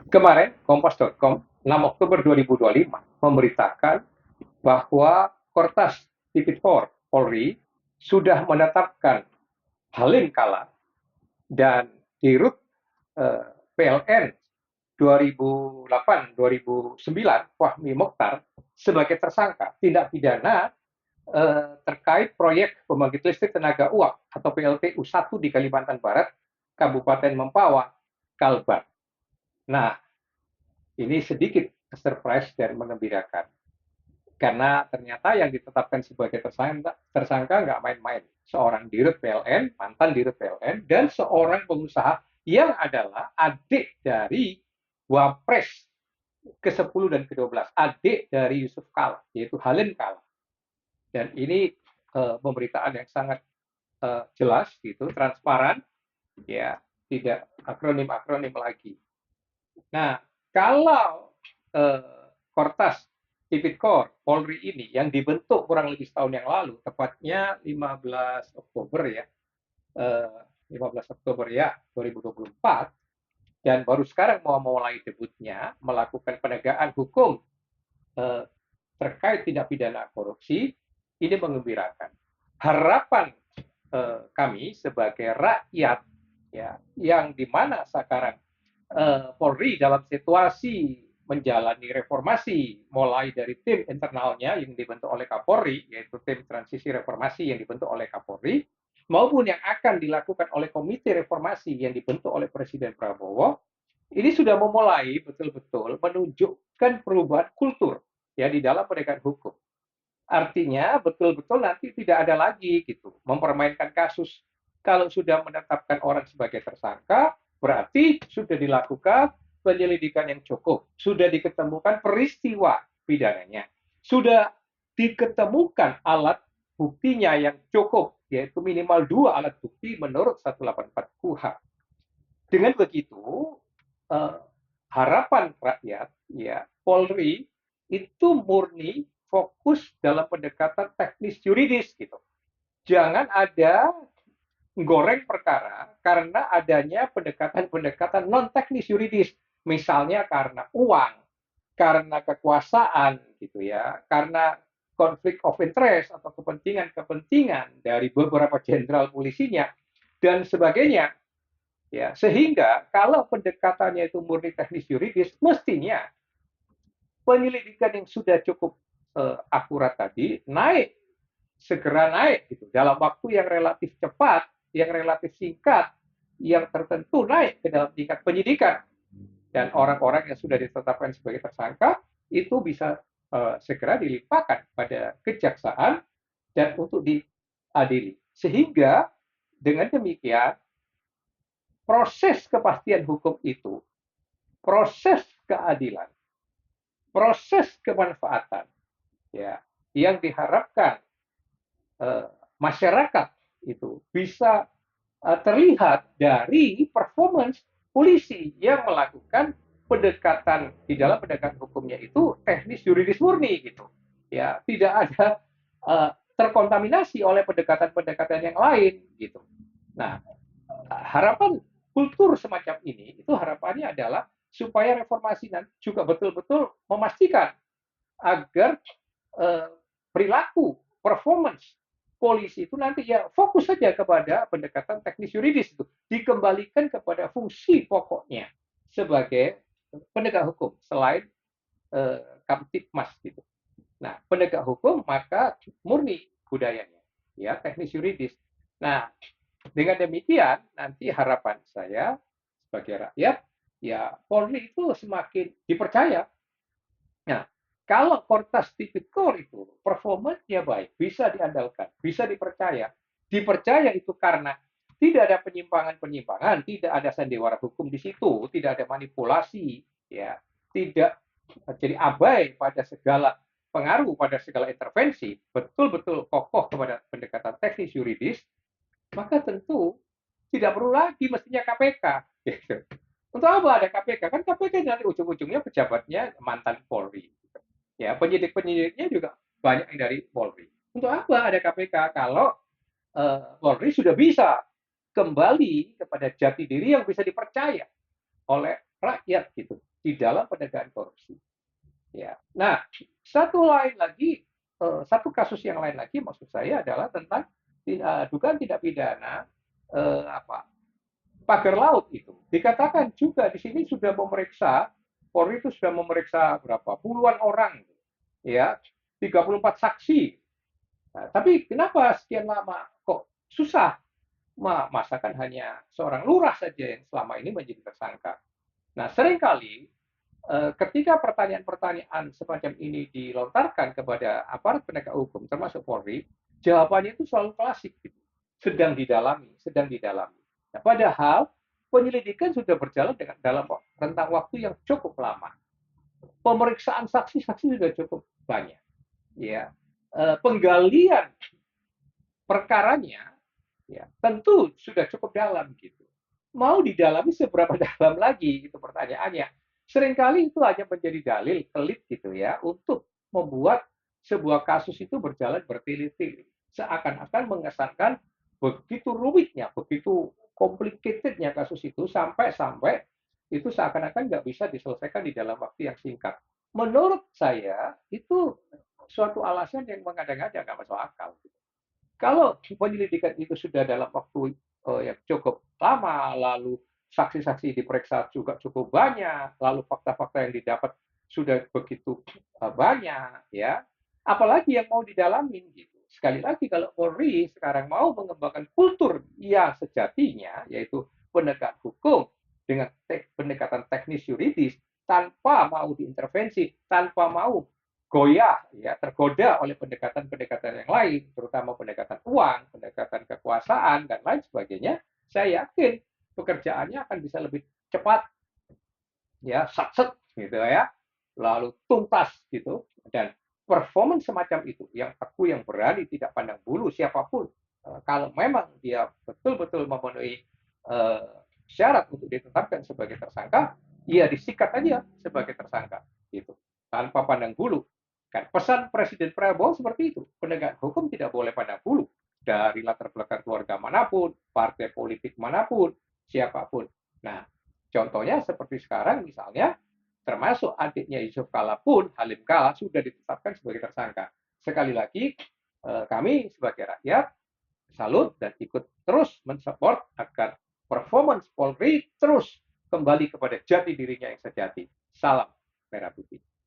Kemarin Kompas.com 6 Oktober 2025 memberitakan bahwa Kortas Tipikor Polri sudah menetapkan Halim Kala dan Dirut PLN 2008-2009 Fahmi Mokhtar sebagai tersangka tindak pidana terkait proyek pembangkit listrik tenaga uap atau PLTU 1 di Kalimantan Barat, Kabupaten Mempawah, Kalbar. Nah, ini sedikit surprise dan mengembirakan. Karena ternyata yang ditetapkan sebagai tersangka nggak main-main. Seorang dirut PLN, mantan dirut PLN, dan seorang pengusaha yang adalah adik dari Wapres ke-10 dan ke-12, adik dari Yusuf Kala, yaitu Halim Kala. Dan ini pemberitaan yang sangat jelas, gitu, transparan, ya, tidak akronim-akronim lagi. Nah, kalau Kortas Tipikor Polri ini yang dibentuk kurang lebih setahun yang lalu, tepatnya 15 Oktober ya, 15 Oktober ya 2024, dan baru sekarang mau mulai debutnya melakukan penegakan hukum eh, terkait tindak pidana korupsi, ini mengembirakan. Harapan kami sebagai rakyat ya, yang dimana sekarang Polri dalam situasi menjalani reformasi mulai dari tim internalnya yang dibentuk oleh Kapolri, yaitu tim transisi reformasi yang dibentuk oleh Kapolri, maupun yang akan dilakukan oleh komite reformasi yang dibentuk oleh Presiden Prabowo, ini sudah memulai betul-betul menunjukkan perubahan kultur ya di dalam penegakan hukum. Artinya betul-betul nanti tidak ada lagi gitu mempermainkan kasus. Kalau sudah menetapkan orang sebagai tersangka, berarti sudah dilakukan penyelidikan yang cukup, sudah diketemukan peristiwa pidananya, sudah diketemukan alat buktinya yang cukup, yaitu minimal 2 alat bukti menurut 184 KUH. Dengan begitu, eh, harapan rakyat, ya Polri itu murni fokus dalam pendekatan teknis yuridis gitu. Jangan ada goreng perkara karena adanya pendekatan-pendekatan non teknis yuridis, misalnya karena uang, karena kekuasaan gitu ya, karena konflik of interest atau kepentingan-kepentingan dari beberapa jenderal polisinya dan sebagainya. Ya, sehingga kalau pendekatannya itu murni teknis yuridis, mestinya penyelidikan yang sudah cukup akurat tadi segera naik gitu dalam waktu yang relatif cepat, yang relatif singkat, yang tertentu naik ke dalam tingkat penyidikan, dan orang-orang yang sudah ditetapkan sebagai tersangka itu bisa segera dilimpahkan pada kejaksaan dan untuk diadili. Sehingga dengan demikian proses kepastian hukum itu, proses keadilan, proses kemanfaatan, ya, yang diharapkan masyarakat itu bisa terlihat dari performance polisi yang melakukan pendekatan di dalam pendekatan hukumnya itu teknis yuridis murni gitu, ya, tidak ada terkontaminasi oleh pendekatan-pendekatan yang lain gitu. Nah, harapan kultur semacam ini itu harapannya adalah supaya reformasi nanti juga betul-betul memastikan agar perilaku performance polisi itu nanti ya fokus saja kepada pendekatan teknis yuridis itu, dikembalikan kepada fungsi pokoknya sebagai penegak hukum selain Kamtipmas gitu. Nah, penegak hukum maka murni budayanya, ya teknis yuridis. Nah, dengan demikian nanti harapan saya sebagai rakyat, ya Polri itu semakin dipercaya. Nah, kalau Kortas Tipikor itu performanya baik, bisa diandalkan, bisa dipercaya itu karena tidak ada penyimpangan-penyimpangan, tidak ada sandiwara hukum di situ, tidak ada manipulasi, ya, tidak jadi abai pada segala pengaruh, pada segala intervensi, betul-betul kokoh kepada pendekatan teknis yuridis, maka tentu tidak perlu lagi mestinya KPK. Gitu. Untuk apa ada KPK? Kan KPK nanti ujung-ujungnya pejabatnya mantan Polri. Ya, penyidik-penyidiknya juga banyak yang dari Polri. Untuk apa ada KPK kalau Polri sudah bisa kembali kepada jati diri yang bisa dipercaya oleh rakyat gitu. di dalam penegakan korupsi. Ya. Nah, satu kasus yang lain lagi maksud saya adalah tentang dugaan tindak pidana apa pagar laut itu. Dikatakan juga di sini sudah memeriksa, Polri itu sudah memeriksa berapa puluhan orang, ya, 34 saksi. Nah, tapi kenapa sekian lama kok susah? Masakan hanya seorang lurah saja yang selama ini menjadi tersangka. Nah, seringkali ketika pertanyaan-pertanyaan semacam ini dilontarkan kepada aparat penegak hukum, termasuk Polri, jawabannya itu selalu klasik, gitu. Sedang didalami, sedang didalami. Nah, padahal penyelidikan sudah berjalan dalam rentang waktu yang cukup lama. Pemeriksaan saksi-saksi sudah cukup banyak. Ya, penggalian perkaranya ya tentu sudah cukup dalam gitu. Mau didalami seberapa dalam lagi itu pertanyaannya. Seringkali itu hanya menjadi dalil pelit gitu ya untuk membuat sebuah kasus itu berjalan bertele-tele. Seakan-akan mengesankan begitu rumitnya, begitu complicatednya kasus itu sampai itu seakan-akan nggak bisa diselesaikan di dalam waktu yang singkat. Menurut saya itu suatu alasan yang mengada-ngada nggak masuk akal. Kalau penyelidikan itu sudah dalam waktu yang cukup lama, lalu saksi-saksi diperiksa juga cukup banyak, lalu fakta-fakta yang didapat sudah begitu banyak, ya, apalagi yang mau didalamin gitu. Sekali lagi kalau Polri sekarang mau mengembangkan kultur yang sejatinya, yaitu penegak hukum dengan pendekatan teknis yuridis, tanpa mau diintervensi, tanpa mau goyah, ya, tergoda oleh pendekatan-pendekatan yang lain, terutama pendekatan uang, pendekatan kekuasaan, dan lain sebagainya, saya yakin pekerjaannya akan bisa lebih cepat, ya, satset, gitu ya, lalu tuntas, gitu, dan performance semacam itu, yang teguh, yang berani, tidak pandang bulu siapapun, kalau memang dia betul-betul memenuhi syarat untuk ditetapkan sebagai tersangka, ya disikat aja sebagai tersangka, gitu, tanpa pandang bulu. Kan pesan Presiden Prabowo seperti itu. Penegak hukum tidak boleh pandang bulu. Dari latar belakang keluarga manapun, partai politik manapun, siapapun. Nah, contohnya seperti sekarang misalnya, termasuk adiknya Yusuf Kala pun, Halim Kala, sudah ditetapkan sebagai tersangka. Sekali lagi, kami sebagai rakyat salut dan ikut terus mensupport agar performance Polri terus kembali kepada jati dirinya yang sejati. Salam Merah Putih.